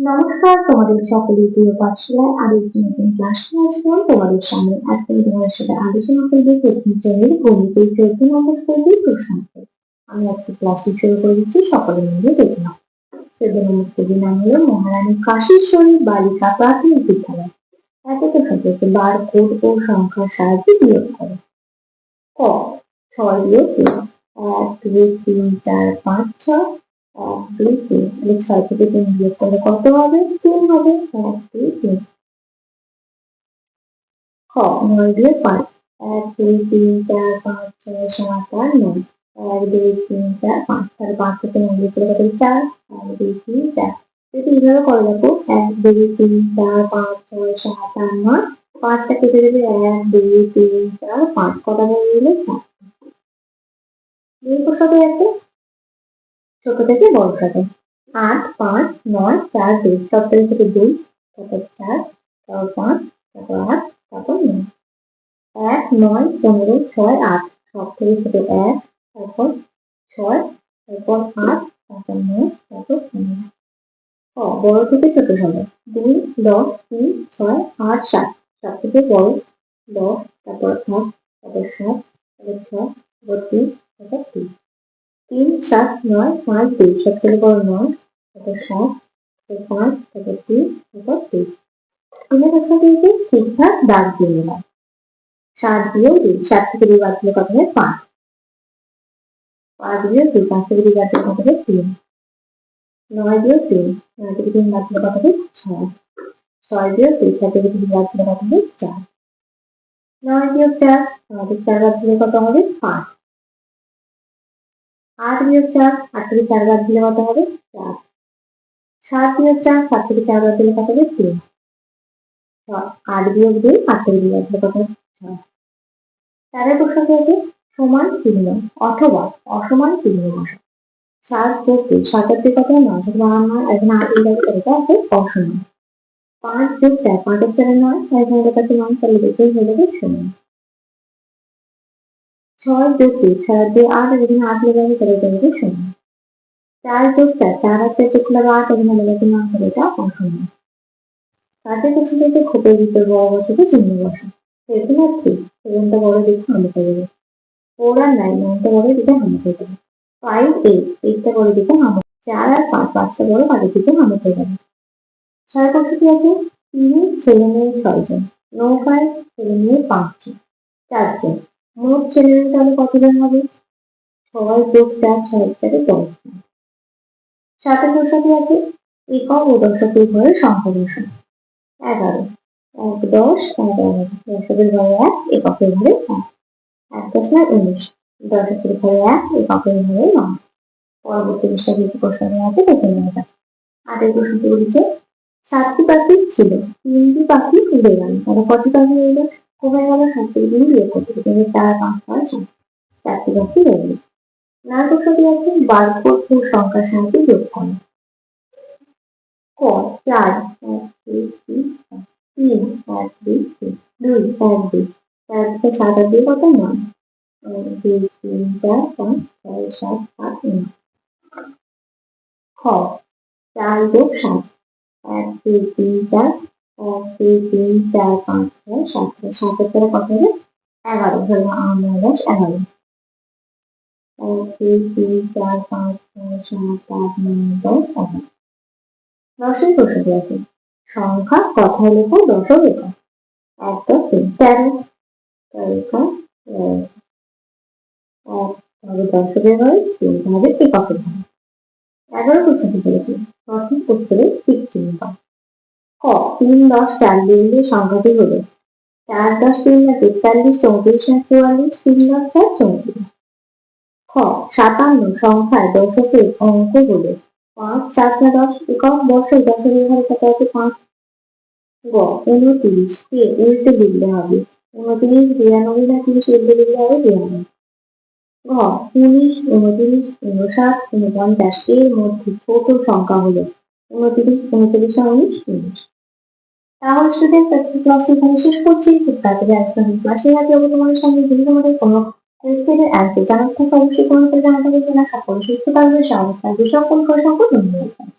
নমস্কার, তোমাদের সকলের প্রিয় পাঠশালায় আরো একটি নতুন ক্লাস নিয়ে আসলাম তোমাদের সামনে। আজকে আমি তোমাদের সাথে আলোচনা করবো প্রথম শ্রেণীর গণিতের 14 নম্বর শ্রেণীর প্রশ্ন উত্তর। আমি আজকে ক্লাসটি শুরু করে দিচ্ছি, সকলে মিলে দেখে নাও। 14 নম্বর শ্রেণীর নাম হলো মহারানী কাশীশ্বরী বালিকা প্রাথমিক বিদ্যালয়। একক শব্দকে বার কোড ও সংখ্যার সাহায্যে বিয়োগ করে। ক 6 দিয়ে 3, 1 2 3 4 5 6, 1 2 3, তাহলে 6 থেকে 3 বিয়োগ করলে কত হবে? 3 হবে। 1 2 3। খ 9 দিয়ে 5, 1 2 3 4 5 6 7 8 9, 1 2 3 4 5, তাহলে 5 থেকে 9 বিয়োগ করলে কত? 4, 1 2 3 4। যদি এইভাবে করে দেখো 1 2 3 4 5 6 7 8 9, 5টা কেটে দেবে 1 2 3 4 5, কটা হয়ে গেল? 4। দুই সাথে আছে ছোট থেকে বড় সাথে 8 5 9 4 2, সব থেকে ছোট 2, তারপর 4, তারপর 5, তারপর 8, তারপর 9, 1 9 15 6 8, সব থেকে ছোট 1, তারপর 6, তারপর 8, তারপর 9, তারপর 15। বড় থেকে ছোট হবে 2 10 3 6 8 7, সব থেকে বড় 10, তারপর 8, তারপর 7, তারপর 6, তারপর 3, তারপর 2। 3 7 9 5 2, সব থেকে বড় 9, তারপর 7, তারপর 5, তারপর 3, তারপর 2। তিনের কথা দিয়েছে ঠিকঠাক দাগ দিয়ে নিলাম। 7 দিয়েও 2, 7 থেকে 2 বাদ দিলে কত হয়? 5। 5 দিয়েও 2, 5 থেকে 2 বাদ দিলে কত হয়? 3। 9 দিয়েও 3, 9 থেকে 3 বাদ দিলে কত হয়? 6। 6 দিয়েও 3, 6 থেকে 3 বাদ দিলে কত হবে? 4। 9 দিয়েও 4, 9 থেকে 4 বাদ দিলে কত হবে? 5। 8 বিয়োগ 4, 8 থেকে 4 বাদ দিলে কত হবে? 4। 7 বিয়োগ 4, 7 থেকে 4 বাদ দিলে কত হবে? 3। 8 বিয়োগ 2, 8 থেকে 2 বাদ দিলে কত হবে? 6। তারের প্রশ্নটি আছে সমান চিহ্ন অথবা অসমান চিহ্ন বসা। 7 যোগ 2, 7 আর 2 কত হয়? 9, সেটা 9, এখানে 8 দিয়ে যাবে, এটা আছে অসমান। 5 যোগ 4, 5 আর 4 9, এখানে এটা আছে 9, তাহলে দেখেই হয়ে যাবে সমান। 6 যোগ 2, 6 আর 2 8, এখানে 8 লেগে যাবে, তাহলে এটা হবে সমান। 4 যোগ 4, 4 আর 4 যোগ করলে 8, এখানে লেগে আছে 9, তাহলে এটা অসমান। তাদের কাছে থেকে খোপের ভিতর বড় বসাতে চিহ্ন বসা। এরকম আর কি 7টা বড় দিকে হামলা করবে, 4 আর 9, 9টা বড় দিকে হামলা করবে, 5 8, 8টা বড় দিকে হামলা, 4 আর 5, 5টা বড় বাড়ির দিকে হামলা করবে। 6 পদ্ধতি আছে 3 ছেলে মেয়ে 6 জন, নৌকায় ছেলে মেয়ে 5 জন, 4 জন। মোট ছেলে মেয়ে তাহলে কতজন হবে? 6 যোগ 4, 6 4 10 জন। 7 পদ্ধতি আছে একক ও দশকের ঘরে সংখ্যা বসা। 11, 1 10 11, দশকের ঘরে 1, এককের ঘরে 1, 1 10 19, দশকের ঘরে 1, এককের ঘরে 9। পরবর্তী পৃষ্ঠায় কিছু প্রশ্ন দেওয়া আছে, দেখে নেওয়া যাক। 8 প্রশ্নটি বলেছে 7টি পাখি ছিল, 3টি পাখি উড়ে গেল, তাহলে কটি পাখি রইল? কমে গেল 7 থেকে 3 বিয়োগ করতে হবে 4 5 6 7, 4টি পাখি রইল। 9 প্রশ্নটি আছে বারকোড ও সংখ্যার সাহায্যে যোগ করো। ক 4 1 2 3 3 1 2 3 2 1 2, 4 থেকে 7 আর 2 কত? 9, 1 2 3 4 5 6 7 8 9। খ 4 যোগ 7, 1 2 3 4, 1 2 3 4 5 6 7, 7 এর পরে কত হবে? 11, ধরো 9 10 11, 1 2 3 4 5 6 7 8 9 10 11। 10 প্রশ্নটি আছে সংখ্যা কথায় লেখা দশক একক। 1 10 13, 13 হবে দশকের ঘরে, 3 হবে এককের ঘরে। 11 প্রশ্নটি বলেছে সঠিক উত্তরে টিক চিহ্ন দাও। ক 3 10 4 দিয়ে সংখ্যাটি হলো 4 10 3 43 34 44, 3 10 4 34। খ 57 সংখ্যায় দশকের অঙ্ক হলো 5 7 10, একক বর্ষ, দশকের ঘরে কত আছে? 5। গ 29 কে উল্টে লিখলে হবে 29 92 না 30 উল্টে লিখলে হবে 92। ঘ 19 29 59 49, এর মধ্যে ছোট সংখ্যা হলো 29 39 আর 19 19। তাহলে স্টুডেন্ট আজকে ক্লাসটি এখানে শেষ করছি। খুব তাড়াতাড়ি আজকে ক্লাসে হাজির হবো তোমাদের সঙ্গে। যদি তোমাদের কোনো কোয়েশ্চেনের অ্যান্সার জানার থাকে অবশ্যই কমেন্ট করে জানাতে হবে না। সকলে সুস্থ থাকবে, স্বাভাবিক থাকবে, সকলকে অসংখ্য ধন্যবাদ।